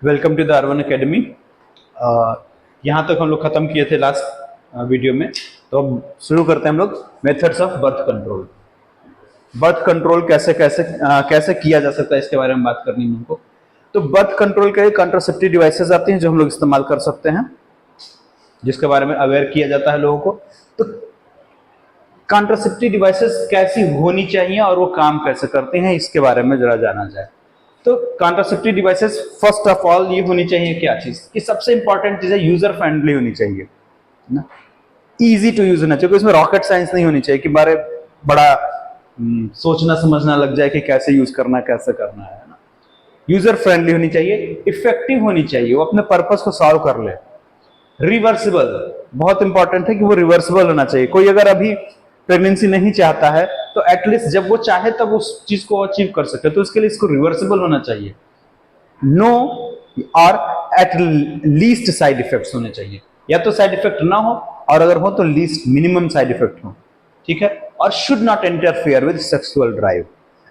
Welcome to the urban academy. यहाँ तक हम लोग खत्म किए थे लास्ट वीडियो में, तो अब शुरू करते हैं हम लोग methods of birth control. Birth control कैसे किया जा सकता है, इसके बारे में बात करनी है हमको। तो बर्थ कंट्रोल के कंट्रासेप्टिव डिवाइसेस आती हैं जो हम लोग इस्तेमाल कर सकते हैं, जिसके बारे में अवेयर किया जाता है लोगों को। तो कंट्रासेप्टिव डिवाइसेस कैसी होनी चाहिए और वो काम कैसे करते हैं, इसके बारे में जरा जाना जाए। तो contraceptive devices first of all ये होनी चाहिए क्या चीज कि सबसे इंपॉर्टेंट चीज है यूजर फ्रेंडली होनी चाहिए ना, इजी टू यूज होना चाहिए। इसमें रॉकेट साइंस नहीं होनी चाहिए कि बारे बड़ा सोचना समझना लग जाए कि कैसे यूज करना कैसे करना है ना। यूजर फ्रेंडली होनी चाहिए, इफेक्टिव होनी चाहिए, वो अपने पर्पस को सॉल्व कर ले। रिवर्सिबल, बहुत इंपॉर्टेंट है कि वो रिवर्सिबल होना चाहिए। कोई अगर अभी प्रेगनेंसी नहीं चाहता है तो एटलीस्ट जब वो चाहे तब उस चीज को अचीव कर सके, तो उसके लिए इसको रिवर्सिबल होना चाहिए। नो और एट लीस्ट साइड इफेक्ट्स होने चाहिए, या तो साइड इफेक्ट ना हो और अगर हो तो लीस्ट मिनिमम साइड इफेक्ट हो, ठीक है। और should not interfere with sexual drive.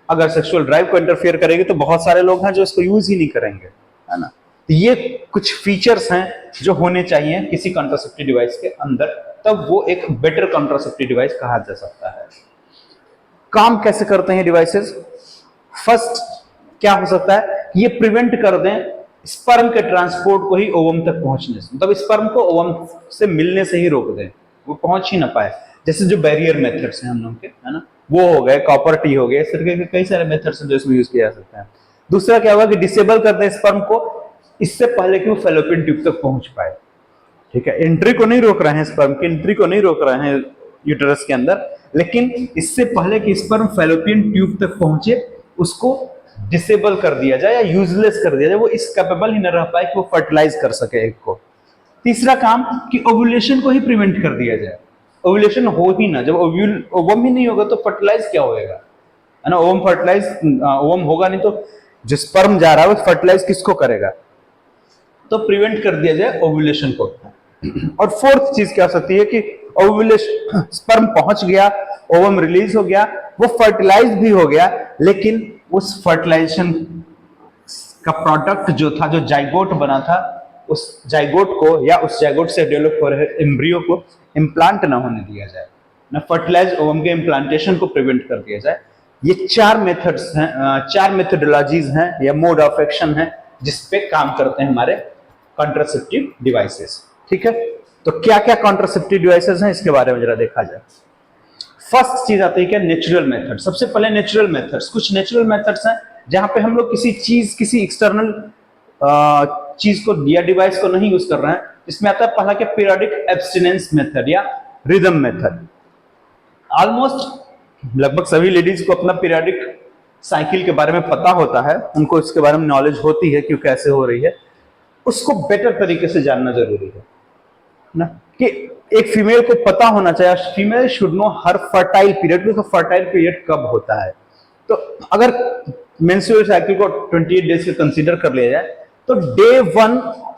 अगर सेक्सुअल ड्राइव को इंटरफियर करेगी तो बहुत सारे लोग हैं जो इसको यूज ही नहीं करेंगे, है ना। तो ये कुछ फीचर्स हैं जो होने चाहिए किसी कंट्रासेप्टिव डिवाइस के अंदर, तब वो एक बेटर कंट्रासेप्टिव डिवाइस कहा जा सकता है। काम कैसे करते हैं डिवाइसेस? फर्स्ट क्या हो सकता है, ये प्रिवेंट कर दें स्पर्म के ट्रांसपोर्ट को ही ओवम तक पहुंचने से, मतलब स्पर्म को ओवम से मिलने से ही रोक दें, वो पहुंच ही ना पाए। जैसे जो बैरियर मेथड्स हैं हम लोग के, है ना, वो हो गए, कॉपर टी हो गए, इस तरह के कई सारे मेथड्स हैं जो इसमें यूज किया जा सकता है। दूसरा क्या होगा कि डिसेबल कर दें स्पर्म को इससे पहले कि वो फैलोपियन ट्यूब तक पहुंच पाए, ठीक है। एंट्री को नहीं रोक रहे हैं, स्पर्म की एंट्री को नहीं रोक रहे हैं यूटेरस के अंदर, लेकिन इससे पहले कि स्पर्म फैलोपियन ट्यूब तक पहुंचे उसको डिसेबल कर दिया जाए या यूजलेस कर दिया जाए, वो इस कैपेबल ही न रह पाए कि वो फर्टिलाइज कर सके एग को। तीसरा काम कि ओव्यूलेशन को ही प्रिवेंट कर दिया जाए, ओव्यूलेशन हो ही ना। जब ओवम ही नहीं होगा तो फर्टिलाइज क्या होएगा, है ना। ओवम होगा नहीं तो जो स्पर्म जा रहा है वो फर्टिलाइज किसको करेगा, तो प्रिवेंट कर दिया जाए ओव्यूलेशन को। और फोर्थ चीज क्या हो सकती है कि ओव्यूलेशन, स्पर्म पहुंच गया, ओवम रिलीज हो गया, वो फर्टिलाइज भी हो गया, लेकिन उस फर्टिलाइजेशन का प्रोडक्ट जो था, जो जाइगोट बना था, उस जाइगोट को या उस जाइगोट से डेवलप हो रहे एम्ब्रियो को इम्प्लांट ना होने दिया जाए, ना फर्टिलाइज ओवम के इम्प्लांटेशन को प्रिवेंट कर दिया जाए। ये चार मेथड्स हैं, चार मेथोडोलॉजीज हैं या मोड ऑफ एक्शन है जिसपे काम करते हैं हमारे कॉन्ट्रासेप्टिव डिवाइसेस, ठीक है। तो क्या क्या कॉन्ट्रासेप्टिव डिवाइसेस हैं इसके बारे में जरा देखा जाए। फर्स्ट चीज आती है क्या, नेचुरल मेथड। सबसे पहले नेचुरल मेथड्स, कुछ नेचुरल मेथड्स हैं जहां पे हम लोग किसी एक्सटर्नल चीज को या डिवाइस को नहीं यूज कर रहे हैं। इसमें आता है पहला क्या, पीरियोडिक एब्स्टिनेंस मेथड या रिदम मेथड। ऑलमोस्ट लगभग सभी लेडीज को अपना पीरियोडिक साइकिल के बारे में पता होता है, उनको इसके बारे में नॉलेज होती है क्यों कैसे हो रही है। उसको बेटर तरीके से जानना जरूरी है ना, कि एक फीमेल को पता होना चाहिए, female should know her fertile period, तो फर्टाइल पीरियड कब होता है। तो अगर मेंस्ट्रुअल साइकिल को 28 डेज से कंसीडर कर लिया जाए तो डे 1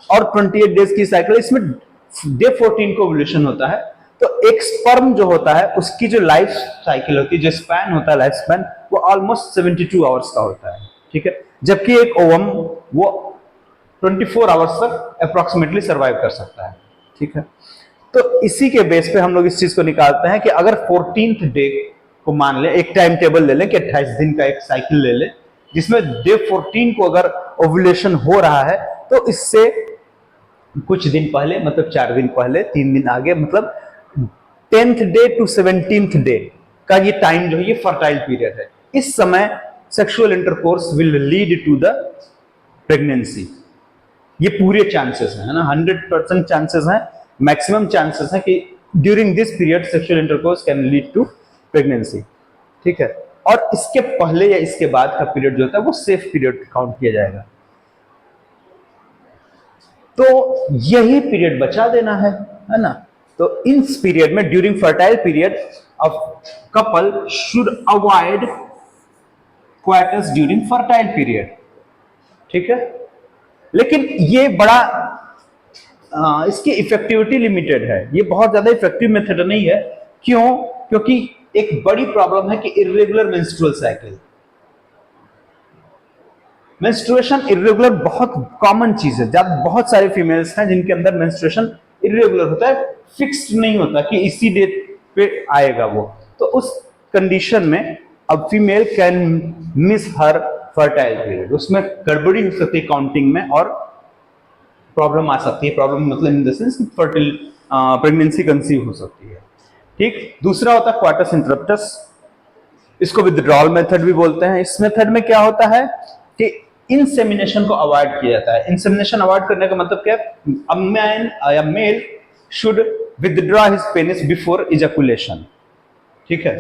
और 28 डेज की साइकिल, इसमें डे 14 को ओव्यूलेशन होता है। तो एक स्पर्म जो होता है उसकी जो लाइफ साइकिल होती है, जो स्पैन होता है, लाइफ स्पैन, वो ऑलमोस्ट 72 आवर्स का होता है, ठीक है। जबकि एक ओवम वो 24 आवर्स तक अप्रोक्सीमेटली सर्वाइव कर सकता है, ठीक है। तो इसी के बेस पे हम लोग इस चीज को निकालते हैं कि अगर 14th डे को मान ले, एक टाइम टेबल ले लें कि 28 दिन का एक साइकिल ले लें, जिसमें डे 14 को अगर ओव्यूलेशन हो रहा है तो इससे कुछ दिन पहले, मतलब 4 दिन पहले, 3 दिन आगे, मतलब 10th day to 17th day का ये टाइम जो है ये फर्टाइल पीरियड है। इस समय sexual intercourse will lead to the pregnancy. ये पूरे चांसेस हैं, है ना, 100% चांसेस हैं, मैक्सिमम चांसेस हैं कि during this period sexual intercourse can lead to pregnancy, ठीक है। और इसके पहले या इसके बाद का पीरियड जो होता है वो सेफ पीरियड काउंट किया जाएगा। तो यही पीरियड बचा देना है ना। तो इस पीरियड में, during fertile period of couple should avoid coitus during fertile period, ठीक है। लेकिन ये बड़ा इसकी इफेक्टिविटी लिमिटेड है, ये बहुत ज्यादा इफेक्टिव मेथड नहीं है। क्यों? क्योंकि एक बड़ी प्रॉब्लम है कि irregular menstrual cycle, menstruation irregular बहुत कॉमन चीज है, बहुत सारे फीमेल्स हैं जिनके अंदर मेंस्ट्रुएशन इरेगुलर होता है, फिक्स्ड नहीं होता कि इसी डेट पे आएगा वो। तो उस कंडीशन में अब female can miss her fertile period, उसमें गड़बड़ी हो सकती है काउंटिंग में और प्रॉब्लम आ सकती है। प्रॉब्लम मतलब in the sense fertile pregnancy conceive हो सकती है। ठीक, दूसरा होता है क्वार्टस इंटरप्टस, इसको विथड्रॉल मेथड भी बोलते हैं। इस मेथड में क्या होता है कि इंसेमिनेशन को अवॉइड किया जाता है। इंसेमिनेशन अवॉइड करने का मतलब क्या है? अ मैन या male should withdraw his penis before ejaculation. ठीक है,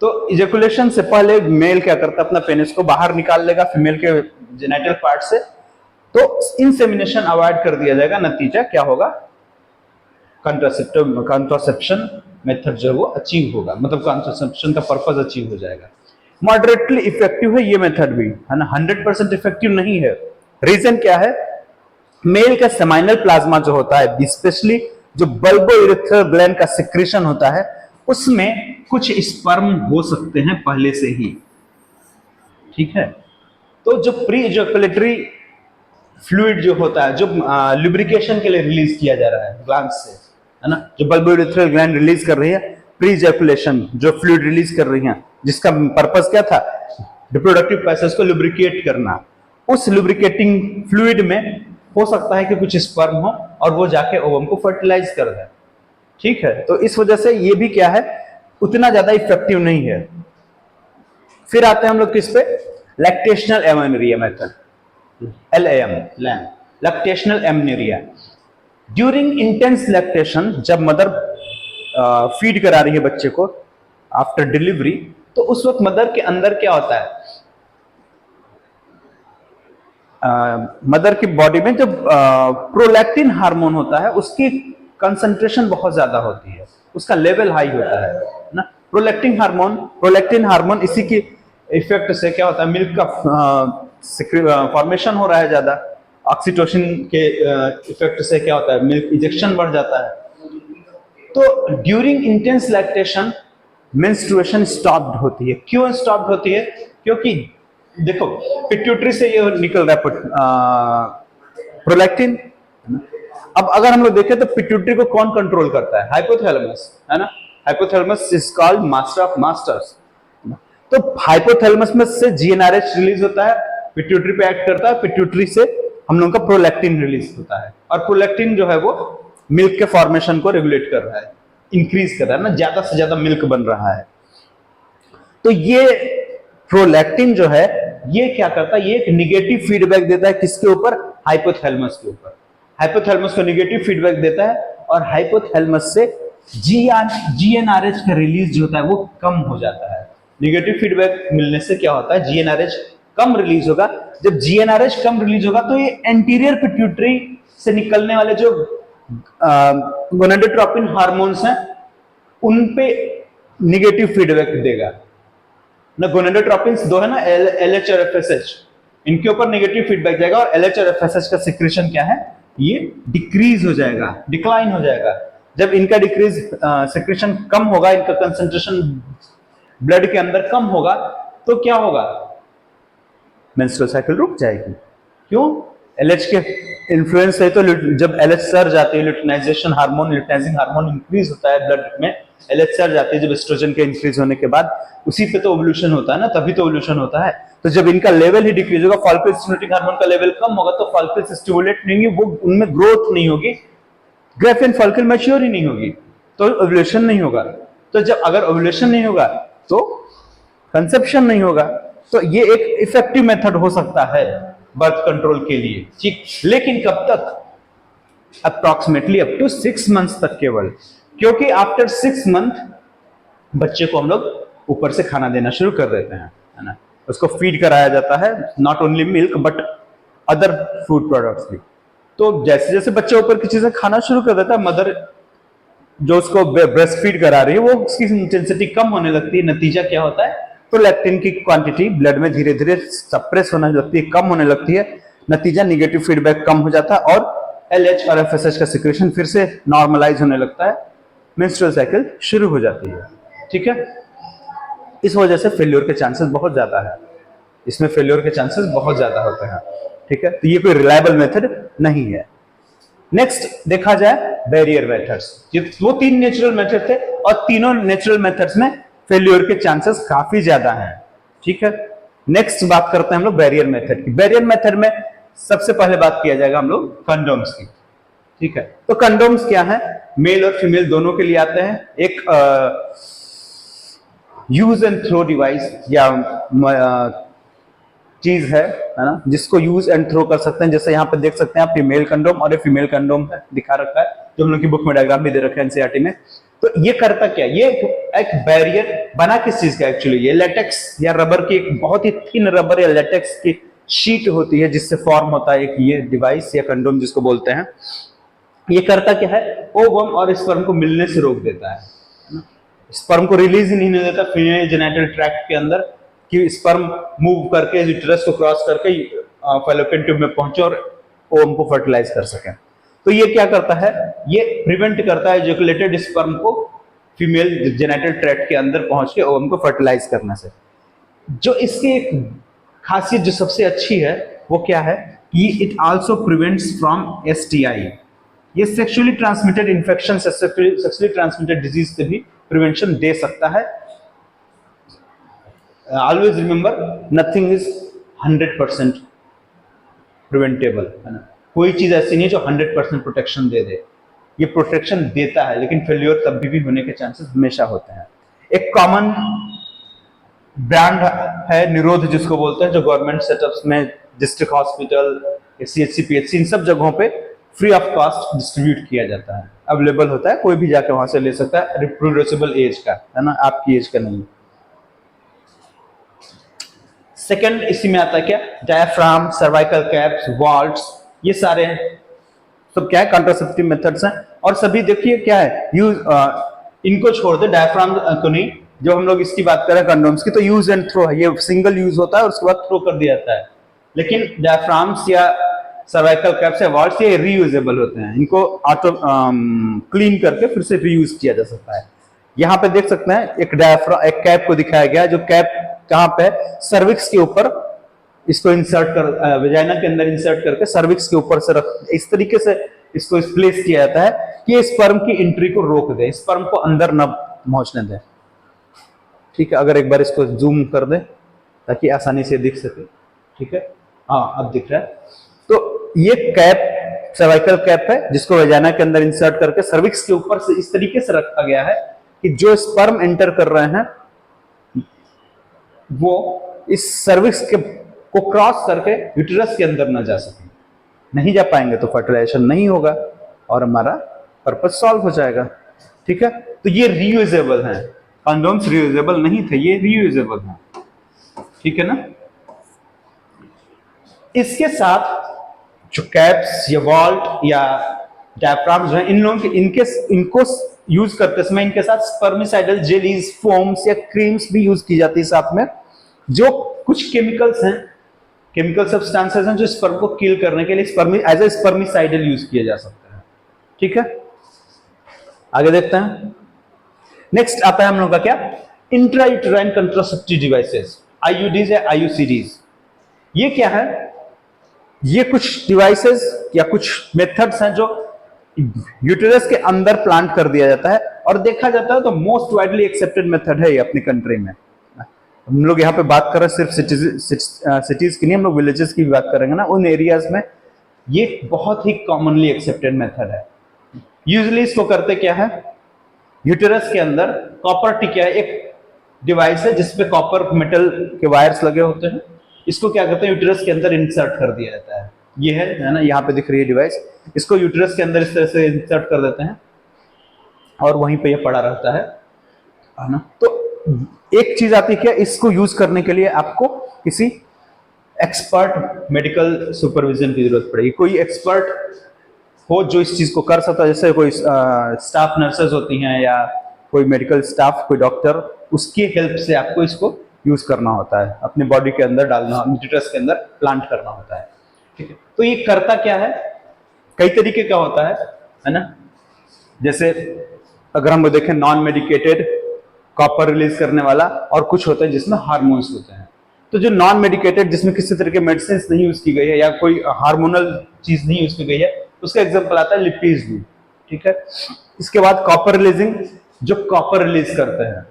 तो इजैकुलेशन से पहले मेल क्या करता है, अपना पेनिस को बाहर निकाल लेगा फीमेल के जेनिटल पार्ट से, तो इंसेमिनेशन अवॉइड कर दिया जाएगा। नतीजा क्या होगा? कॉन्ट्रासेप्शन मेथड जो है वो अचीव होगा, मतलब कॉन्ट्रासेप्शन का पर्पस अचीव हो जाएगा। मॉडरेटली इफेक्टिव है ये मेथड भी, है ना, 100% इफेक्टिव नहीं है। रीजन क्या है? मेल का सेमाइनल प्लाज्मा जो होता है, स्पेशली जो बल्बो-यूरेथ्रल ग्लैंड का सिक्रीशन होता है, उसमें कुछ स्पर्म हो सकते हैं पहले से ही। ठीक है, तो जो प्री इजैकुलेटरी फ्लूइड जो होता है, जो लुब्रिकेशन के लिए रिलीज किया जा रहा है ग्लैंड से, है ना, जो बल्बो-यूरेथ्रल ग्लैंड रिलीज कर रही है प्री इजैकुलेशन, जो फ्लूइड रिलीज कर रही है, जिसका पर्पस क्या था? रिप्रोडक्टिव पैसेज को लुब्रिकेट करना। उस लुब्रिकेटिंग फ्लूइड में हो सकता है कि कुछ स्पर्म हो और वो जाके ओवम को फर्टिलाइज कर दे। ठीक है, तो इस वजह से ये भी क्या है, उतना ज्यादा इफेक्टिव नहीं है। फिर आते हैं हम लोग किस पे? Lactational amenorrhea method, LAM, lactational amenorrhea. During intense lactation, जब मदर फीड करा रही है बच्चे को आफ्टर डिलीवरी, तो उस वक्त मदर के अंदर क्या होता है? मदर की बॉडी में जो प्रोलैक्टिन हार्मोन होता है उसकी कंसंट्रेशन बहुत ज्यादा होती है, उसका लेवल हाई होता है ना। प्रोलैक्टिन हार्मोन इसी की इफेक्ट से क्या होता है? मिल्क का फॉर्मेशन हो रहा है ज्यादा। ऑक्सीटोसिन के इफेक्ट से क्या होता है? मिल्क इजेक्शन बढ़ जाता है। तो during intense lactation menstruation stopped होती है। क्यों स्टॉप्ड होती है? क्योंकि देखो, पिट्यूटरी से ये निकल रहा है प्रोलैक्टिन। अब अगर हम लोग देखें तो पिट्यूटरी को कौन कंट्रोल करता है? हाइपोथैलेमस, है ना। Hypothalamus is called master of masters. तो हाइपोथैलेमस में से जीएनआरएच रिलीज होता है, पिट्यूटरी पे एक्ट करता है, पिट्यूटरी से हम लोगों का प्रोलैक्टिन रिलीज होता है, और प्रोलैक्टिन जो है वो मिल्क के फॉर्मेशन को रेगुलेट कर रहा है, इंक्रीज कर रहा है ना, ज्यादा से ज्यादा मिल्क बन रहा है। तो ये प्रोलैक्टिन जो है ये क्या करता है? ये एक निगेटिव फीडबैक देता है किसके ऊपर? हाइपोथैलेमस के ऊपर। हाइपोथैलेमस को निगेटिव फीडबैक देता है और हाइपोथैलेमस से जीएनआरएच का रिलीज जो होता है वो कम हो जाता है। निगेटिव फीडबैक मिलने से क्या होता है? जीएनआरएच कम रिलीज होगा। जब जीएनआरएच कम रिलीज होगा तो ये एंटीरियर पिट्यूटरी से निकलने वाले जो गोनाडोट्रोपिन हार्मोन्स हैं उन पे निगेटिव फीडबैक देगा ना। गोनाडोट्रोपिन्स दो है ना, LH और FSH, इनके ऊपर नेगेटिव फीडबैक जाएगा और LH और FSH का सिक्रेशन क्या है? ये डिक्रीज हो जाएगा, डिक्लाइन हो जाएगा। जब इनका डिक्रीज सिक्रेशन कम होगा, इनका कंसंट्रेशन ब्लड के अंदर कम होगा, तो क्या होगा? मेंस्ट्रुअल साइकिल रुक जाएगी। क्यों? LH के इन्फ्लुएंस है। तो जब LH सर जाती है, ल्यूटिनाइजिंग हार्मोन इंक्रीज होता है ब्लड में, LH सर जाती है जब एस्ट्रोजन के इंक्रीज होने के बाद, उसी पे तो ओवुलेशन होता है ना, तभी तो ओवुलेशन होता है। तो जब इनका लेवल ही डिक्रीज होगा, फॉलिकल स्टिमुलेटिंग हार्मोन का लेवल कम होगा, तो फॉलिकल्स स्टिमुलेट नहीं होंगे, वो उनमें ग्रोथ नहीं होगी, ग्रेफियन फॉलिकल मैच्योर ही नहीं होगी, तो ओवुलेशन नहीं होगा। तो जब अगर ओवुलेशन नहीं होगा तो कंसेप्शन नहीं होगा। तो ये एक इफेक्टिव मेथड हो सकता है बर्थ कंट्रोल के लिए, ठीक। लेकिन कब तक? अप्रोक्सीमेटली अप टू 6 मंथ्स तक केवल, क्योंकि आफ्टर 6 मंथ बच्चे को हम लोग ऊपर से खाना देना शुरू कर देते हैं, है ना। उसको फीड कराया जाता है, not only milk but other food products भी। तो जैसे जैसे बच्चा ऊपर की चीजें खाना शुरू कर देता है, मदर जो उसको ब्रेस्ट फीड करा रही है वो उसकी इंटेंसिटी कम होने लगती है। नतीजा क्या होता है? प्रोलैक्टिन की क्वांटिटी ब्लड में धीरे धीरे सप्रेस होने लगती है, कम होने लगती है। नतीजा निगेटिव फीडबैक कम हो जाता है और LH और FSH का सिक्रेशन फिर से नॉर्मलाइज होने लगता है, मेंस्ट्रुअल साइकिल शुरू हो जाती है। ठीक है, इस वजह से फेल्योर के चांसेस बहुत ज्यादा है। इसमें फेल्योर के चांसेस बहुत ज्यादा होते हैं। ठीक है, तो ये कोई रिलायबल मेथड नहीं है। नेक्स्ट देखा जाए बैरियर मेथड्स, ये वो 3 नेचुरल मेथड थे और तीनों नेचुरल मेथड्स में फेल्योर के चांसेस काफी ज्यादा हैं। ठीक है, नेक्स्ट बात करते हैं हम लोग बैरियर मेथड की। बैरियर मेथड में सबसे पहले बात किया जाएगा हम लोग कंडोम्स की। ठीक है, तो कंडोम्स क्या है, मेल और फीमेल दोनों के लिए आते हैं। एक यूज एंड थ्रो डिवाइस या चीज है ना, जिसको यूज एंड थ्रो कर सकते हैं। जैसे यहाँ पे देख सकते हैं आप, फीमेल कंडोम और फीमेल कंडोम है, दिखा रखा है, जो हम लोग की बुक में डायग्राम भी दे रखा है एनसीईआरटी में। तो ये करता क्या, ये एक बैरियर बना किस चीज का, एक्चुअली ये लेटेक्स या रबर की एक बहुत ही थिन रबर या लेटेक्स की शीट होती है, जिससे फॉर्म होता है एक ये डिवाइस या कंडोम जिसको बोलते हैं। ये करता क्या है, ओवम और स्पर्म को मिलने से रोक देता है, स्पर्म को रिलीज ही नहीं देता फीमेल जेनिटल ट्रैक्ट के अंदर, कि स्पर्म मूव करके यूटेरस को क्रॉस करके फैलोपियन ट्यूब में पहुंचे और ओवम को फर्टिलाइज कर सके। तो ये क्या करता है, ये प्रिवेंट करता है इजैकुलेटेड स्पर्म को फीमेल जेनिटल ट्रैक्ट के अंदर पहुंच के ओवम को फर्टिलाइज करने से। जो इसकी एक खासियत जो सबसे अच्छी है वो क्या है, कि it also prevents from STI, ये sexually transmitted infection, sexually transmitted disease से भी प्रिवेंशन दे सकता है। Always remember, nothing is 100% preventable, है ना, कोई चीज ऐसी नहीं है जो 100% प्रोटेक्शन दे दे। ये प्रोटेक्शन देता है, लेकिन फेल्योर तब भी होने के चांसेस हमेशा होते हैं। एक कॉमन ब्रांड है निरोध, जिसको बोलते हैं, जो गवर्नमेंट सेटअप्स में डिस्ट्रिक्ट हॉस्पिटल, सीएचसी, पीएचसी, इन सब जगहों पे फ्री ऑफ कॉस्ट डिस्ट्रीब्यूट किया जाता है, अवेलेबल होता है, कोई भी जाके वहां से ले सकता है, रिप्रोड्यूसिबल एज का, है ना, आपकी एज का नहीं। सेकंड इसी में आता है क्या, डायफ्राम, सर्वाइकल कैप्स, वॉल्ट्स, ये सारे सब क्या है, कॉन्ट्रासेप्टिव मेथड्स हैं। और सभी देखिए क्या है, यूज इनको छोड़ दे, डायफ्राम को नहीं, जो हम लोग इसकी बात करें कंडोम्स की, तो यूज एंड थ्रो है, ये सिंगल यूज होता है और उसके बाद थ्रो कर दिया जाता है। लेकिन डायफ्राम्स या सर्वाइकल कैप्स या वॉल्ट्स ये रीयूजेबल होते हैं, इनको ऑटो क्लीन करके फिर से रीयूज किया जा सकता है। यहाँ पे देख सकते हैं एक डायफ्राम, एक कैप को दिखाया गया, जो कैप कहाँ पे, सर्विक्स के ऊपर इसको इंसर्ट कर, वेजाइना के अंदर इंसर्ट करके सर्विक्स के ऊपर से रख, इस तरीके से इसको प्लेस किया जाता है कि स्पर्म की एंट्री को रोक दे, स्पर्म को अंदर न पहुंचने दे। ठीक है, अगर एक बार इसको जूम कर दे ताकि आसानी से दिख सके। ठीक है, हाँ अब दिख रहा है। तो ये कैप सर्वाइकल कैप है, जिसको वेजाइना के अंदर इंसर्ट करके सर्विक्स के ऊपर से इस तरीके से रखा गया है कि जो स्पर्म एंटर कर रहे हैं वो इस सर्विक्स के को क्रॉस करके यूटेरस के अंदर ना जा सके। नहीं जा पाएंगे तो फर्टिलाइजेशन नहीं होगा और हमारा पर्पस सॉल्व हो जाएगा। ठीक है, तो ये रीयूजेबल हैं, कंडोम्स रीयूजेबल नहीं थे, ये रीयूजेबल हैं। ठीक है ना। इसके साथ जो कैप्स या वॉल्ट या डायफ्राम जो है, इन लोगों के इनको यूज करते समय इनके साथ स्पर्मिसाइडल जेलीज, फोम्स या क्रीम्स भी यूज की जाती है साथ में, जो कुछ केमिकल्स हैं, केमिकल सब्सटेंसेस हैं जो स्पर्म को किल करने के लिए एज ए स्पर्मिसाइडल यूज किया जा सकता है। ठीक है, आगे देखते हैं। नेक्स्ट आता है हम लोग का क्या, इंट्रायूटेराइन कंट्रासेप्टिव डिवाइसेस, आईयूडीज या आईयूसीडीज। ये क्या है, ये कुछ डिवाइसेस या कुछ मेथड्स हैं जो यूटेरस के अंदर प्लांट कर दिया जाता है और देखा जाता है तो मोस्ट वाइडली एक्सेप्टेड मेथड है ये अपनी कंट्री में। हम लोग यहाँ पे बात कर रहे हैं सिर्फ सिटीज की नहीं, हम लोग विलेजेस की भी बात करेंगे ना, उन एरियाज में ये बहुत ही कॉमनली एक्सेप्टेड मेथड है। यूजुअली इसको करते क्या है, यूटेरस के अंदर कॉपर टिकिया एक डिवाइस है जिसपे कॉपर मेटल के वायर्स लगे होते हैं, इसको क्या करते हैं यूटेरस के अंदर इंसर्ट कर दिया जाता है। ये है ना, यहाँ पे दिख रही है डिवाइस, इसको यूटेरस के अंदर इस तरह से इंसर्ट कर देते हैं और वहीं पे ये पड़ा रहता है ना। तो एक चीज आती है क्या, इसको यूज करने के लिए आपको किसी एक्सपर्ट मेडिकल सुपरविजन की जरूरत पड़ेगी, कोई एक्सपर्ट हो जो इस चीज को कर सकता है, जैसे कोई स्टाफ नर्सेज होती हैं या कोई मेडिकल स्टाफ, कोई डॉक्टर, उसकी हेल्प से आपको इसको यूज करना होता है, अपनी बॉडी के अंदर डालना, यूटेरस के अंदर प्लांट करना होता है। ठीक है, तो ये करता क्या है, कई तरीके का होता है ना। जैसे अगर हम देखें नॉन मेडिकेटेड कॉपर रिलीज करने वाला, और कुछ होता है जिसमें हार्मोन्स होते हैं। तो जो नॉन मेडिकेटेड, जिसमें किसी तरह के मेडिसिन नहीं यूज की गई है या कोई हार्मोनल चीज नहीं यूज की गई है, उसका एग्जांपल आता है लिपीज भी। ठीक है, इसके बाद कॉपर रिलीजिंग, जो कॉपर रिलीज करते हैं,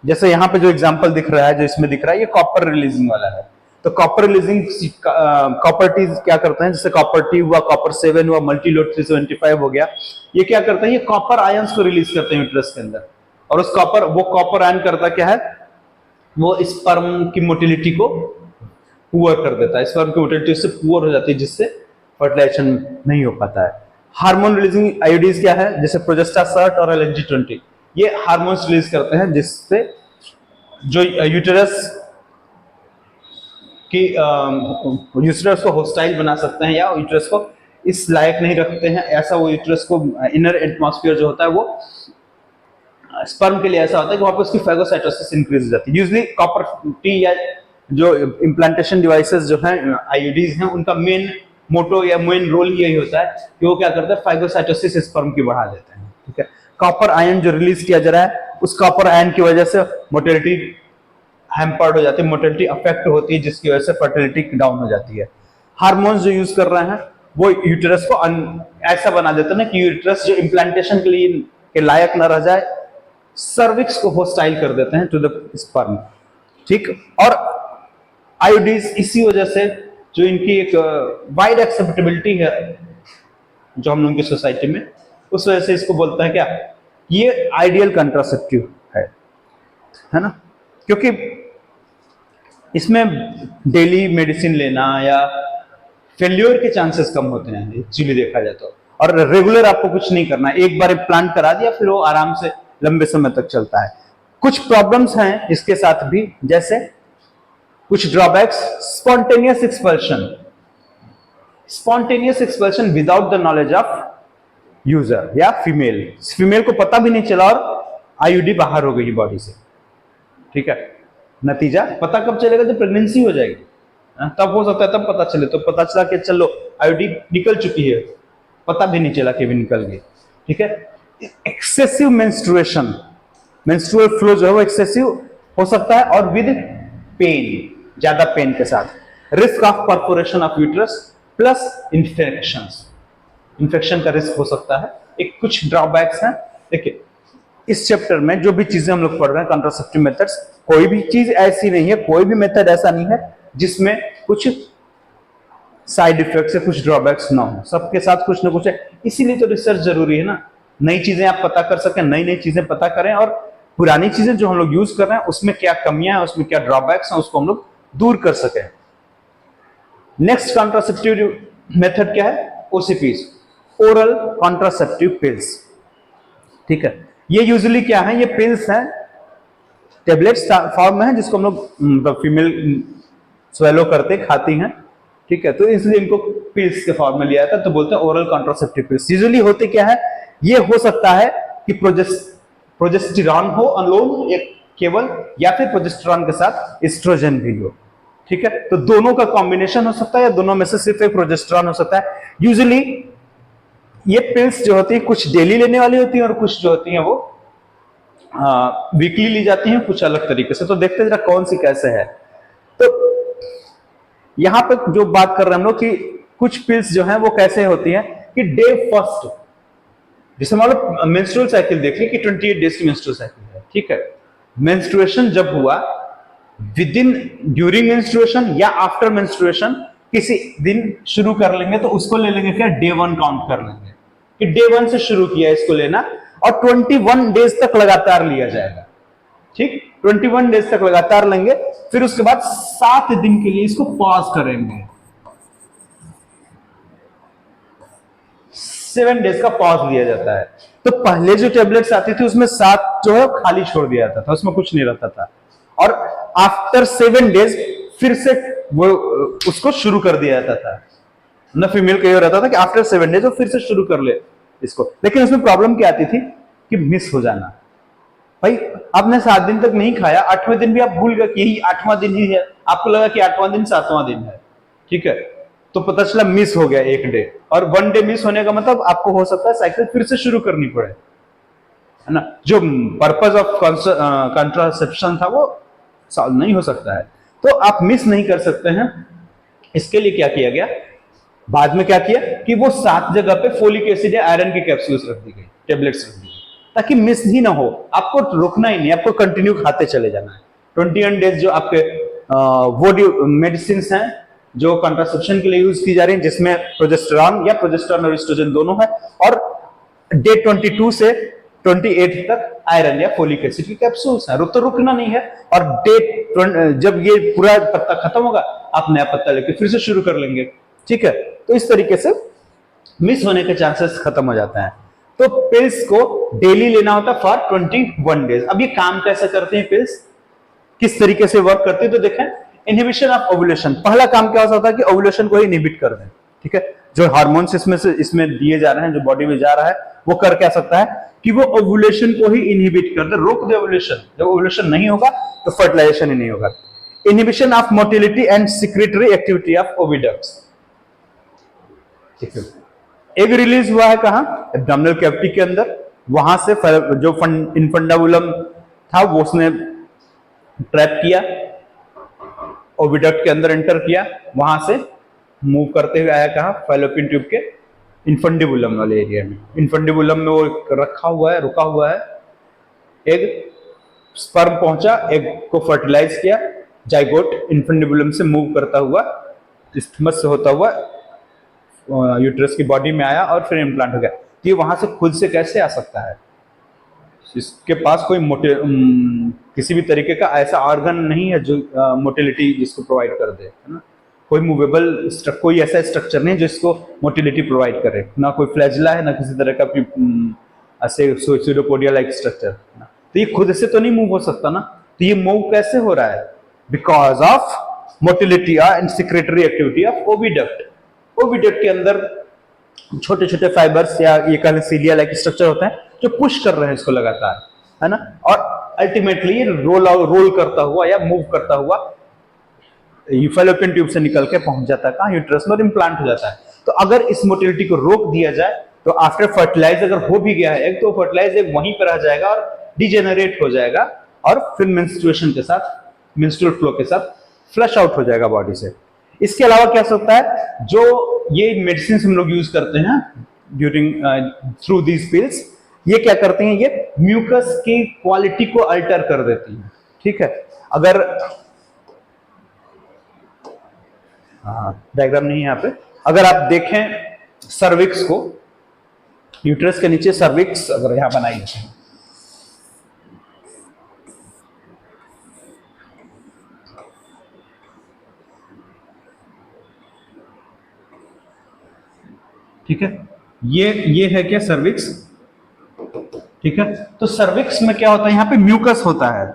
जैसे यहाँ पे जो एग्जांपल दिख रहा है, जो इसमें दिख रहा है, ये कॉपर रिलीजिंग वाला है। तो कॉपर रिलीजिंग कॉपर टी क्या करते हैं, जैसे कॉपर टी हुआ, कॉपर 7 हुआ, मल्टीलोड 375 हो गया, ये क्या करते हैं, ये कॉपर आयंस को रिलीज करते हैं यूट्रस के अंदर। और उस कॉपर आयन करता क्या है, वो स्पर्म की मोटिलिटी को पुअर कर देता है, स्पर्म की मोटिलिटी उससे पुअर हो जाती है, जिससे फर्टिलाइजेशन नहीं हो पाता है। हार्मोन रिलीजिंग आयोडीज क्या है, जैसे प्रोजेस्टासर्ट और LNG-20, ये हार्मोन्स रिलीज करते हैं, जिससे जो यूटेरस को होस्टाइल बना सकते हैं या यूटेरस को इस लायक नहीं रखते हैं, ऐसा वो यूटेरस को इनर एटमॉस्फेयर जो होता है वो स्पर्म के लिए ऐसा होता है कि वहां पे उसकी फेगोसाइटोसिस इंक्रीज हो जाती है। यूजुअली कॉपर टी या जो इम्प्लांटेशन डिवाइसेस जो हैं, आईयूडीज हैं, उनका मेन मोटो या मेन रोल यही होता है कि वो क्या करते हैं, फाइगोसाइटोसिस स्पर्म की बढ़ा देते हैं। ठीक है, कॉपर आयन जो रिलीज किया जा रहा है, उस कॉपर आयन की वजह से मोटिलिटी हैम्पर्ड हो जाती है, मोटिलिटी अफेक्ट होती है, जिसकी वजह से फर्टिलिटी डाउन हो जाती है। हार्मोन्स जो यूज कर रहे हैं वो यूटेरस को ऐसा बना देते हैं ना कि यूटेरस जो इम्प्लांटेशन के लिए के लायक न रह जाए, सर्विक्स को होस्टाइल कर देते हैं टू द स्पर्म। ठीक, और आयोडीज इसी वजह से जो इनकी एक वाइड एक्सेप्टेबिलिटी है जो हम लोगों की सोसाइटी में, उस वजह से इसको बोलते हैं क्या, ये आइडियल कंट्रासेप्टिव है ना, क्योंकि इसमें डेली मेडिसिन लेना या फेल्योर के चांसेस कम होते हैं एक्चुअली देखा जाए तो। और रेगुलर आपको कुछ नहीं करना, एक बार प्लांट करा दिया फिर वो आराम से लंबे समय तक चलता है। कुछ प्रॉब्लम्स हैं इसके साथ भी, जैसे कुछ drawbacks, spontaneous expulsion without the knowledge of user या फीमेल को पता भी नहीं चला और आईयूडी बाहर हो गई बॉडी से। ठीक है, नतीजा पता कब चलेगा, जब प्रेगनेंसी हो जाएगी, तब हो सकता है तब पता चले। तो पता चला कि चलो आईयूडी निकल चुकी है, पता भी नहीं चला कि भी निकल गई। ठीक है, एक्सेसिव मेंस्ट्रुअल फ्लो जो है वो एक्सेसिव हो सकता है और विद पेन, ज्यादा पेन के साथ, risk of perforation of uterus plus infection का रिस्क हो सकता है। एक कुछ ड्रॉबैक्स हैं। देखिए, इस चैप्टर में जो भी चीजें हम लोग पढ़ रहे हैं कंट्रासेप्टिव मेथड्स, कोई भी चीज ऐसी नहीं है, कोई भी मेथड ऐसा नहीं है जिसमें कुछ साइड इफेक्ट्स या कुछ ड्रॉबैक्स ना हो, सबके साथ कुछ ना कुछ है। इसीलिए तो रिसर्च जरूरी है ना, नई चीजें आप पता कर सकें, नई चीजें पता करें, और पुरानी चीजें जो हम लोग यूज कर रहे हैं उसमें क्या कमियां हैं, उसमें क्या ड्रॉबैक्स हैं, उसको हम लोग दूर कर सकें। नेक्स्ट कॉन्ट्रासेप्टिव मेथड क्या है, ओसीपीज, ओरल कॉन्ट्रासेप्टिव पिल्स। ठीक है, ये यूजुअली क्या है, ये पिल्स हैं, टेबलेट्स फॉर्म में है, जिसको हम लोग फीमेल स्वेलो करते खाती हैं। ठीक है, तो इसलिए इनको पिल्स के फॉर्म में लिया जाता है, तो बोलते हैं ओरल कॉन्ट्रासेप्टिव पिल्स। यूजुअली होते क्या है, ये हो सकता है कि प्रोजेस्टेरॉन हो अलोन एक केवल, या फिर प्रोजेस्टेरॉन के साथ एस्ट्रोजन भी हो। ठीक है, तो दोनों का कॉम्बिनेशन हो सकता है या दोनों में से सिर्फ एक प्रोजेस्टेरॉन हो सकता है। यूजुअली ये पिल्स जो होती है कुछ डेली लेने वाली होती है और कुछ जो होती हैं वो वीकली ली जाती हैं, कुछ अलग तरीके से। तो देखते हैं जरा कौन सी कैसे है। तो यहां पर जो बात कर रहे हैं हम लोग कि कुछ पिल्स जो हैं वो कैसे होती हैं कि डे फर्स्ट, जैसे मान लो मेंस्ट्रुअल साइकिल देख ली कि 28 डेज की मेंस्ट्रुअल साइकिल है। ठीक है, मेंस्ट्रुएशन जब हुआ, विद इन ड्यूरिंग मेंस्ट्रुएशन या आफ्टर मेंस्ट्रुएशन किसी दिन शुरू कर लेंगे, तो उसको ले लेंगे क्या, डे 1 काउंट कर लेंगे कि डे 1 से शुरू किया इसको लेना, और 21 डेज तक लगातार लिया जाएगा। ठीक, 21 डेज तक लगातार लेंगे, फिर उसके बाद 7 दिन के लिए इसको पॉज करेंगे, 7 डेज का पॉज लिया जाता है। तो पहले जो टेबलेट्स आती थी उसमें 7 जो है खाली छोड़ दिया जाता था, उसमें कुछ नहीं रहता था, और आफ्टर 7 डेज फिर से वो उसको शुरू कर दिया जाता था ना। फीमेल का ये रहता था कि आफ्टर 7 डेज वो फिर से शुरू कर ले इसको। लेकिन उसमें प्रॉब्लम क्या आती थी कि मिस हो जाना। भाई आपने 7 दिन तक नहीं खाया, 8वें दिन भी आप भूल गए कि यही 8वां दिन ही है, आपको लगा कि 8वां दिन 7वां दिन है। ठीक है, तो पता चला मिस हो गया 1 डे, और 1 डे मिस होने का मतलब आपको हो सकता है साइकिल फिर से शुरू करनी पड़े, है ना। जो पर्पस ऑफ कंट्रासेप्शन था वो सॉल्व नहीं हो सकता है। तो आप मिस नहीं कर सकते हैं। इसके लिए क्या किया गया, बाद में क्या किया कि वो 7 जगह पे फोलिक एसिड या आयरन की कैप्सूल्स रख दी गई, टेबलेट्स रख दी गई, ताकि मिस ही ना हो। आपको रुकना ही नहीं, आपको कंटिन्यू खाते चले जाना है। 21 डेज जो आपके वो मेडिसिन हैं जो कंट्रासेप्शन के लिए यूज की जा रही है, जिसमें प्रोजेस्टेरॉन या प्रोजेस्टेरॉन और एस्ट्रोजन दोनों है, और डे 22 से 28 तक आयरन या फोलिक एसिड की कैप्सूल्स हैं। तो रुकना नहीं है, और जब ये पूरा पत्ता खत्म होगा आप नया पत्ता लेके फिर से शुरू कर लेंगे। ठीक है, तो इस तरीके से मिस होने के चांसेस खत्म हो जाते हैं। तो पिल्स को डेली लेना होता है फॉर 21 डेज। अब ये काम कैसे करते हैं पिल्स, किस तरीके से वर्क करती है, तो देखें, इनहिबिशन ऑफ ओव्यूलेशन। पहला काम क्या हो सकता है कि ओव्यूलेशन को ही इनहिबिट कर दें। ठीक है, जो हार्मोन्स इसमें दिए जा रहे हैं, जो बॉडी में जा रहा है, वो कर क्या सकता है कि वो ओव्यूलेशन को ही इनहिबिट कर दे, रोक दे ओव्यूलेशन। जब ओव्यूलेशन नहीं होगा तो फर्टिलाइजेशन ही नहीं होगा। Inhibition of motility and secretory activity of oviducts. ठीक है, एग रिलीज हुआ है कहां, एब्डोमिनल कैविटी के अंदर, वहां से जो इनफंडाबुलम था वो उसने ट्रैप किया, ओविडक्ट के अंदर एंटर किया, वहां से मूव करते हुए आया कहां, फैलोपियन ट्यूब के इनफंडिबुलम वाले एरिया में। इनफंडिबुलम में वो रखा हुआ है, रुका हुआ है। एग, स्पर्म पहुंचा, एग को फर्टिलाइज किया, जाइगोट इनफंडिबुलम से मूव करता हुआ, इस्थमस से होता हुआ यूट्रस की बॉडी में आया और फिर इम्प्लांट हो गया। तो ये वहां से खुद से कैसे आ सकता है, इसके पास कोई किसी भी तरीके का ऐसा ऑर्गन नहीं है जो मोटिलिटी जिसको प्रोवाइड कर दे, है ना। कोई मूवेबल कोई ऐसा स्ट्रक्चर नहीं जिसको मोटिलिटी प्रोवाइड करे, ना कोई फ्लैजिला है, ना किसी तरह का ऐसे सूडोपोडिया लाइक स्ट्रक्चर। तो ये खुद से तो नहीं मूव हो सकता ना। तो ये मूव कैसे हो रहा है, because of motility and secretory activity of oviduct. Oviduct के अंदर छोटे छोटे फाइबर्स या ये कहने सीलिया लाइक स्ट्रक्चर होते हैं जो पुश कर रहे हैं इसको लगातार, है ना। और अल्टीमेटली रोल करता हुआ या मूव करता हुआ फैलोपियन ट्यूब से निकल के पहुंच जाता है कहां, यूट्रस में, और इम्प्लांट हो जाता है। तो अगर इस मोटिलिटी को रोक दिया जाए तो आफ्टर फर्टिलाइज अगर हो भी गया है एग, तो फर्टिलाइज एग वहीं पर रह जाएगा और डिजेनरेट हो जाएगा, और फिर मेंस्ट्रुएशन के साथ, मेंस्ट्रुअल फ्लो के साथ फ्लश आउट हो जाएगा बॉडी से। इसके अलावा क्या सकता है, जो ये मेडिसिन हम लोग यूज करते हैं ड्यूरिंग थ्रू दीज पिल्स, ये क्या करते हैं, ये म्यूकस की क्वालिटी को अल्टर कर देती है। ठीक है, अगर डायग्राम नहीं है यहाँ पे, अगर आप देखें सर्विक्स को, यूट्रस के नीचे सर्विक्स अगर यहां बनाई जाए, ठीक है, ये है क्या सर्विक्स। ठीक है, तो सर्विक्स में क्या होता है, यहां पे म्यूकस होता है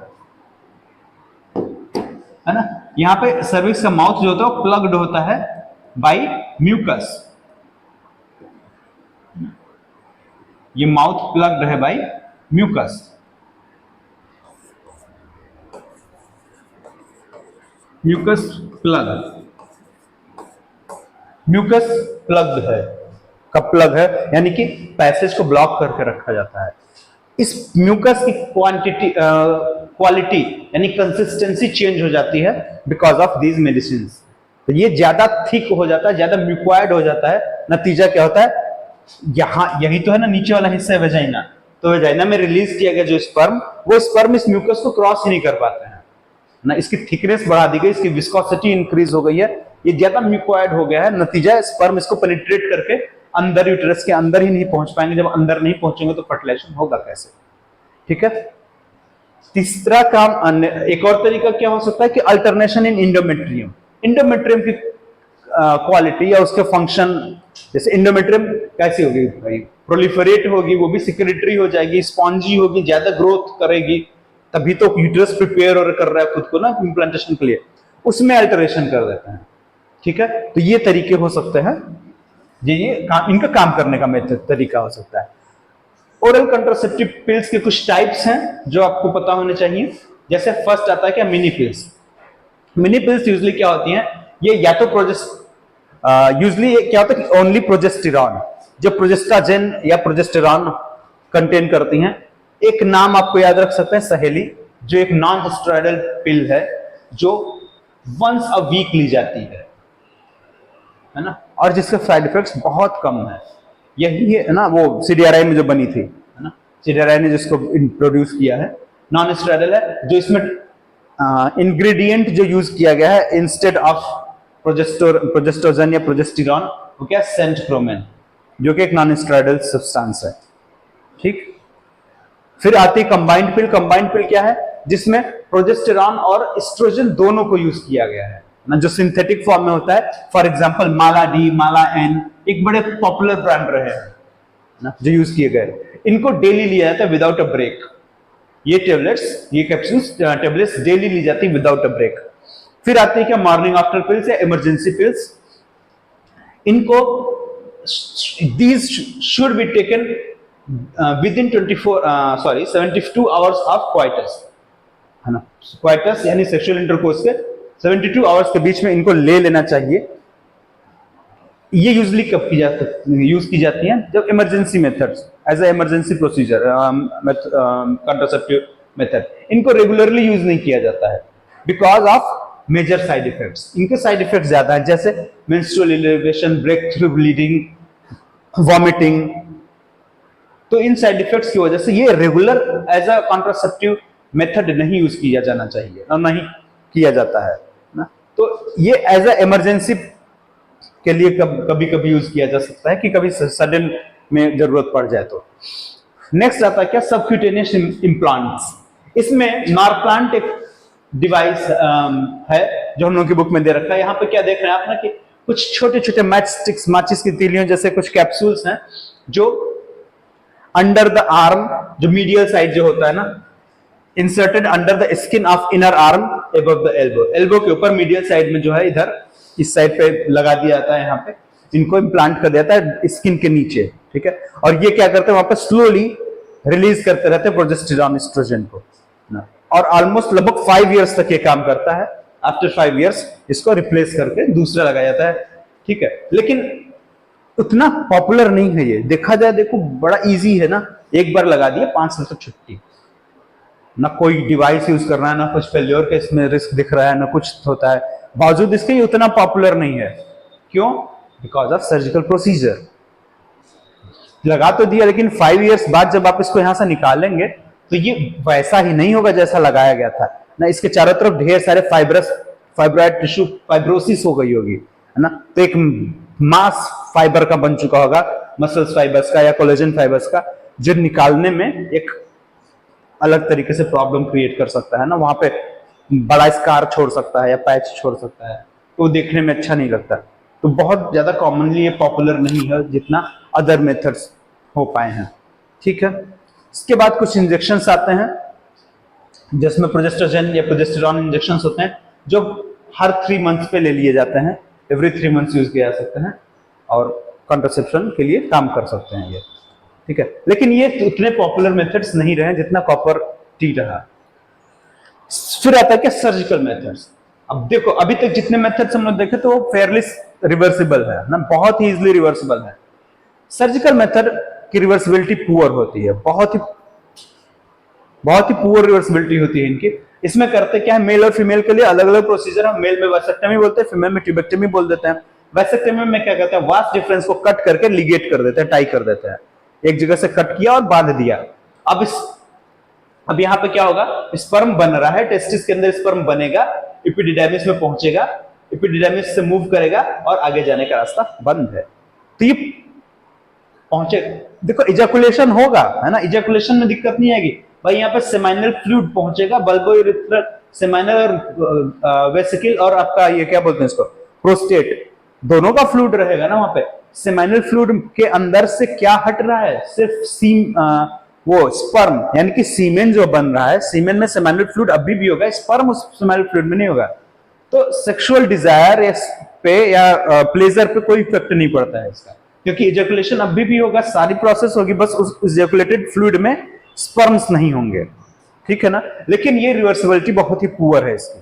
ना। यहां पे सर्विक्स का माउथ जो होता है वो प्लग्ड होता है बाय म्यूकस। ये माउथ प्लग्ड है बाय म्यूकस। म्यूकस प्लग्ड है, कब प्लग है, यानी कि पैसेज को ब्लॉक करके रखा जाता है। इस म्यूकस की क्वालिटी यानी कंसिस्टेंसी चेंज हो जाती है बिकॉज ऑफ दीज मेडिसिन। तो ये ज्यादा थिक हो जाता है, ज्यादा म्यूक्वाइड हो जाता है। नतीजा क्या होता है, यही तो है ना नीचे वाला हिस्सा है वेजाइना, तो वेजाइना में रिलीज किया गया जो स्पर्म, वो स्पर्म इस म्यूकस को क्रॉस ही नहीं कर पाते हैं ना। इसकी थिकनेस बढ़ा दी गई, इसकी विस्कोसिटी इंक्रीज हो गई है, ये ज्यादा म्यूक्वाइड हो गया है। नतीजा स्पर्म इसको पेनिट्रेट करके अंदर, यूट्रस के अंदर ही नहीं पहुंच पाएंगे। जब अंदर नहीं पहुंचेंगे तो फर्टिलाइजेशन होगा कैसे। ठीक है, तीसरा काम, एक और तरीका क्या हो सकता है कि अल्टरनेशन इन इंडोमेट्रियम। इंडोमेट्रियम की क्वालिटी या उसके फंक्शन, जैसे इंडोमेट्रियम कैसी होगी भाई, प्रोलिफरेट होगी, वो भी सिक्रेटरी हो जाएगी, स्पॉन्जी होगी, ज्यादा ग्रोथ करेगी, तभी तो यूट्रस प्रिपेयर और कर रहा है खुद को ना इम्प्लांटेशन के लिए, उसमें अल्टरेशन कर देते हैं। ठीक है, तो ये तरीके हो सकते हैं, इनका काम करने का मेथड तरीका हो सकता है। ओरल कंट्रासेप्टिव पिल्स के कुछ टाइप्स हैं जो आपको पता होने चाहिए। जैसे फर्स्ट आता है क्या, mini pills. Mini pills usually क्या होती हैं, ये या तो यूजली क्या होता है कि ओनली प्रोजेस्टेरॉन, जो प्रोजेस्टाजेन या प्रोजेस्टेरॉन कंटेन करती हैं। एक नाम आपको याद रख सकते हैं, सहेली, जो एक नॉन स्टेरॉयडल पिल है, जो वंस अ वीक ली जाती है ना, और जिसके साइड इफेक्ट्स बहुत कम है। यही है ना वो CDRI में जो बनी थी, है ना, CDRI ने जिसको इंट्रोड्यूस किया है, नॉन स्टेरल है, जो इसमें इंग्रेडिएंट जो यूज किया गया है इंस्टेड ऑफ प्रोजेस्टोजन या प्रोजेस्टिरॉन, वो क्या, सेंटप्रोमेन, जो कि एक नॉन स्टेरल सब्सटेंस है। ठीक, फिर आती है कंबाइंड पिल। कंबाइंड पिल क्या है, जिसमें प्रोजेस्टेरॉन और एस्ट्रोजन दोनों को यूज किया गया है ना, जो सिंथेटिक फॉर्म में होता है। For example Mala D, Mala N एक बड़े पॉपुलर ब्रांड रहे हैं ना, जो यूज किए गए। इनको डेली लिया जाता है विदाउट अ ब्रेक। ये टेबलेट्स, ये कैप्सूल्स, टेबलेट्स डेली ली जाती है विदाउट अ ब्रेक। फिर आती है क्या, मॉर्निंग आफ्टर पिल्स या इमरजेंसी पिल्स। इनको these should be taken within 72 hours of coitus, है ना, क्वाइटस यानी सेक्सुअल इंटरकोर्स के 72 आवर्स के बीच में इनको ले लेना चाहिए। ये यूजली कब यूज की जाती हैं, जब emergency methods, as a emergency procedure, contraceptive method. इनको रेगुलरली यूज नहीं किया जाता है because of major side effects. इनके साइड इफेक्ट्स ज्यादा है, जैसे menstrual irritation, breakthrough bleeding, vomiting. तो इन साइड इफेक्ट्स की वजह से ये regular as a contraceptive method नहीं यूज किया जाना चाहिए और नहीं किया जाता है ना। तो ये एज अ इमरजेंसी के लिए कभी कभी यूज किया जा सकता है कि कभी सडन में जरूरत पड़ जाए तो। नेक्स्ट आता है क्या, सबक्यूटेनियस इम्प्लांट्स। इसमें नॉरप्लांट एक डिवाइस है जो हम लोगों की बुक में दे रखा है। यहाँ पे क्या देख रहे हैं आप ना, कि कुछ छोटे छोटे मैच स्टिक्स, माचिस की तीलियों जैसे कुछ कैप्सूल्स हैं, जो अंडर द आर्म, जो मीडियल साइड जो होता है ना, inserted under the skin of inner arm above the elbow. Elbow के ऊपर मीडियल साइड में जो है, इधर इस साइड पे लगा दिया जाता है। यहाँ पे इनको इम्प्लांट कर दिया जाता है स्किन के नीचे, ठीक है। और ये क्या करते हैं, वहां पे स्लोली रिलीज करते रहते हैं प्रोजेस्टेरॉन, एस्ट्रोजन को ना, और ऑलमोस्ट लगभग 5 इयर्स तक ये काम करता है। आफ्टर 5 इयर्स इसको रिप्लेस करके दूसरा लगाया जाता है, ठीक है। लेकिन उतना पॉपुलर नहीं है ये, देखा जाए, देखो बड़ा इजी है ना, एक बार लगा दिया 5 साल तक छुट्टी, ना कोई डिवाइस यूज करना है, ना कुछ फेल्योर का इसमें रिस्क दिख रहा है, ना कुछ होता है। बावजूद इसके ये उतना पॉपुलर नहीं है। क्यों? Because of surgical procedure. लगा तो दिया, लेकिन 5 इयर्स बाद जब आप इसको यहां से निकालेंगे तो ये वैसा ही नहीं होगा जैसा लगाया गया था ना। इसके चारों तरफ ढेर सारे फाइब्रॉइड टिश्यू, फाइब्रोसिस हो गई होगी, है ना। तो एक मास फाइबर का बन चुका होगा, मसल्स फाइबर्स का या कोलेजन फाइबर्स का, जो निकालने में एक अलग तरीके से प्रॉब्लम क्रिएट कर सकता है ना। वहां पे बड़ा स्कार छोड़ सकता है या पैच छोड़ सकता है, तो देखने में अच्छा नहीं लगता। तो बहुत ज्यादा कॉमनली ये पॉपुलर नहीं है जितना अदर मेथड्स हो पाए हैं, ठीक है। इसके बाद कुछ इंजेक्शंस आते हैं, जिसमें प्रोजेस्टेरोन या प्रोजेस्टेरॉन इंजेक्शंस होते हैं, जो हर 3 मंथ्स पे ले लिए जाते हैं। एवरी 3 मंथ्स यूज किया जा सकते हैं और कॉन्ट्रासेप्शन के लिए काम कर सकते हैं ये, ठीक है। लेकिन ये उतने पॉपुलर मेथड्स नहीं रहे जितना कॉपर टी रहा। फिर आता है क्या, सर्जिकल मेथड्स। अब देखो, अभी तक जितने मेथड्स हम लोग देखे तो वो फेयरली रिवर्सिबल है ना, बहुत ही इजीली रिवर्सिबल है। सर्जिकल मेथड की रिवर्सिबिलिटी पुअर होती है, बहुत ही पुअर रिवर्सिबिलिटी होती है इनकी। इसमें करते क्या है, मेल और फीमेल के लिए अलग अलग प्रोसीजर है। मेल में वैसेक्टमी बोलते हैं, फीमेल में ट्यूबेक्टमी बोल देते हैं। वैसेक्टमी में क्या करते हैं, वास्ट डिफरेंस को कट करके लिगेट कर देते हैं, टाई कर देते हैं, एक जगह से कट किया और बांध दिया। अब यहाँ पे क्या होगा, स्पर्म बन रहा है, टेस्टिस के अंदर स्पर्म बनेगा, एपिडिडाइमिस में पहुंचेगा, एपिडिडाइमिस से मूव करेगा और आगे जाने का रास्ता बंद है। तो ये पहुंचे, देखो इजैकुलेशन होगा, है ना, इजैकुलेशन में दिक्कत नहीं आएगी भाई। यहाँ पे सेमाइनल फ्लूइड पहुंचेगा, बल्बोयूरेथ्रल, सेमाइनल और वेसिकल, और आपका ये क्या बोलते हैं इसको, प्रोस्टेट, दोनों का फ्लूइड रहेगा ना वहां पे। सेमाइनल फ्लूइड के अंदर से क्या हट रहा है, सिर्फ वो स्पर्म, यानी कि सीमेन जो बन रहा है, सीमेन में सेमाइनल फ्लूइड अभी भी होगा, स्पर्म उस सेमाइनल फ्लूइड में नहीं होगा। तो सेक्सुअल डिजायर पे या प्लेजर पे कोई इफेक्ट नहीं पड़ता है इसका, क्योंकि इजैकुलेशन अभी भी होगा, सारी प्रोसेस होगी, बस उस इजैकुलेटेड फ्लूइड में स्पर्म्स नहीं होंगे, ठीक है ना। लेकिन ये रिवर्सिबिलिटी बहुत ही पुअर है इसकी।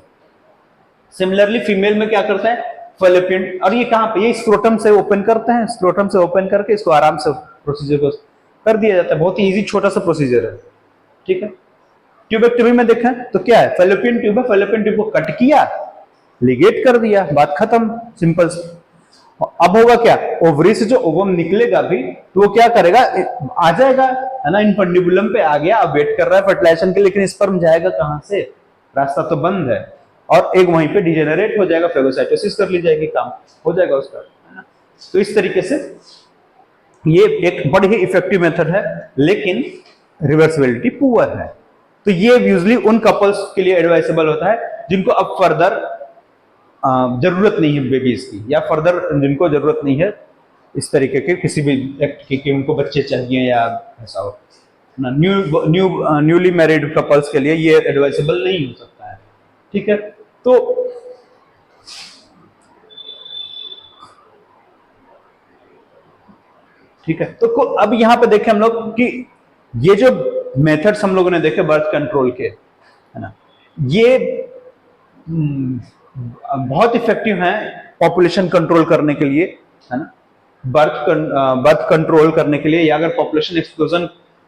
सिमिलरली फीमेल में क्या करते हैं, फैलोपियन, और ये कहां पे, ये स्क्रोटम से ओपन करते हैं, स्क्रोटम से ओपन करके इसको आराम से प्रोसीजर को कर दिया जाता है। बहुत ही इजी छोटा सा प्रोसीजर है, ठीक है। ट्यूबेक्टमी में देखें तो क्या है, फैलोपियन ट्यूब है, फैलोपियन ट्यूब को कट किया, लिगेट कर दिया, बात खत्म, सिंपल। अब होगा क्या, ओवरी से जो ओवम निकलेगा भी तो वो क्या करेगा, आ जाएगा, है ना, इनफंडिबुलम पे आ गया, अब वेट कर रहा है फर्टिलाइजेशन के, लेकिन स्पर्म जाएगा कहां से, रास्ता तो बंद है, और एक वहीं पे डिजेनरेट हो जाएगा, फेगोसाइटोसिस कर ली जाएगी, काम हो जाएगा उसका, है ना। तो इस तरीके से ये एक बड़ी ही इफेक्टिव मेथड है, लेकिन रिवर्सिबिलिटी पुअर है। तो ये यूजली उन कपल्स के लिए एडवाइसेबल होता है जिनको अब फर्दर जरूरत नहीं है बेबीज की, या फर्दर जिनको जरूरत नहीं है इस तरीके के किसी भी एक्ट की कि उनको बच्चे चाहिए या ऐसा हो ना। न्यूली मैरिड कपल्स के लिए ये एडवाइसेबल नहीं हो सकता है, ठीक है। तो ठीक है, तो अब यहां पे देखें हम लोग कि ये जो मेथड्स हम लोगों ने देखे बर्थ कंट्रोल के, है ना, ये बहुत इफेक्टिव हैं पॉपुलेशन कंट्रोल करने के लिए, है ना, बर्थ कंट्रोल करने के लिए, या अगर पॉपुलेशन एक्सप्लोजन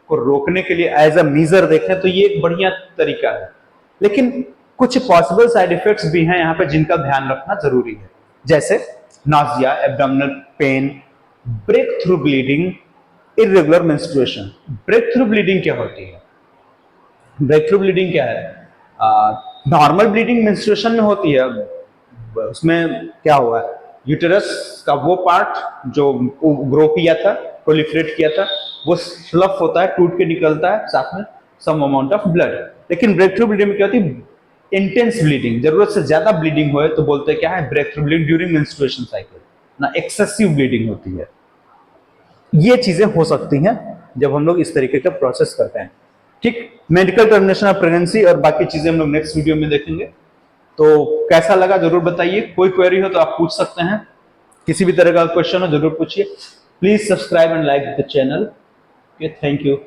को रोकने के लिए एज अ मीजर देखें तो ये एक बढ़िया तरीका है। लेकिन कुछ पॉसिबल साइड इफेक्ट्स भी हैं यहाँ पे जिनका ध्यान रखना जरूरी है, जैसे nausea, abdominal pain, breakthrough bleeding, irregular menstruation. Breakthrough bleeding क्या होती है? ब्रेक थ्रू ब्लीडिंग क्या है? नॉर्मल ब्लीडिंग मेंस्ट्रुएशन में होती है, उसमें क्या हुआ है, यूटेरस का वो पार्ट जो ग्रो किया था, प्रोलिफरेट किया था, वो स्लफ होता है, टूट के निकलता है, साथ में सम अमाउंट ऑफ ब्लड। लेकिन ब्रेक थ्रू ब्लीडिंग में क्या होती है, इंटेंस ब्लीडिंग, जरूरत से ज्यादा ब्लीडिंग हो तो बोलते हैं क्या है, breakthrough bleeding during menstruation cycle ना, एक्सेसिव ब्लीडिंग होती है। ये चीजें हो सकती हैं जब हम लोग इस तरीके का प्रोसेस करते हैं, ठीक। मेडिकल टर्मिनेशन ऑफ प्रेगनेंसी और बाकी चीजें हम लोग नेक्स्ट वीडियो में देखेंगे। तो कैसा लगा जरूर बताइए, कोई क्वेरी हो तो आप पूछ सकते हैं, किसी भी तरह का क्वेश्चन हो जरूर पूछिए। Please subscribe and like the channel. Okay, thank you.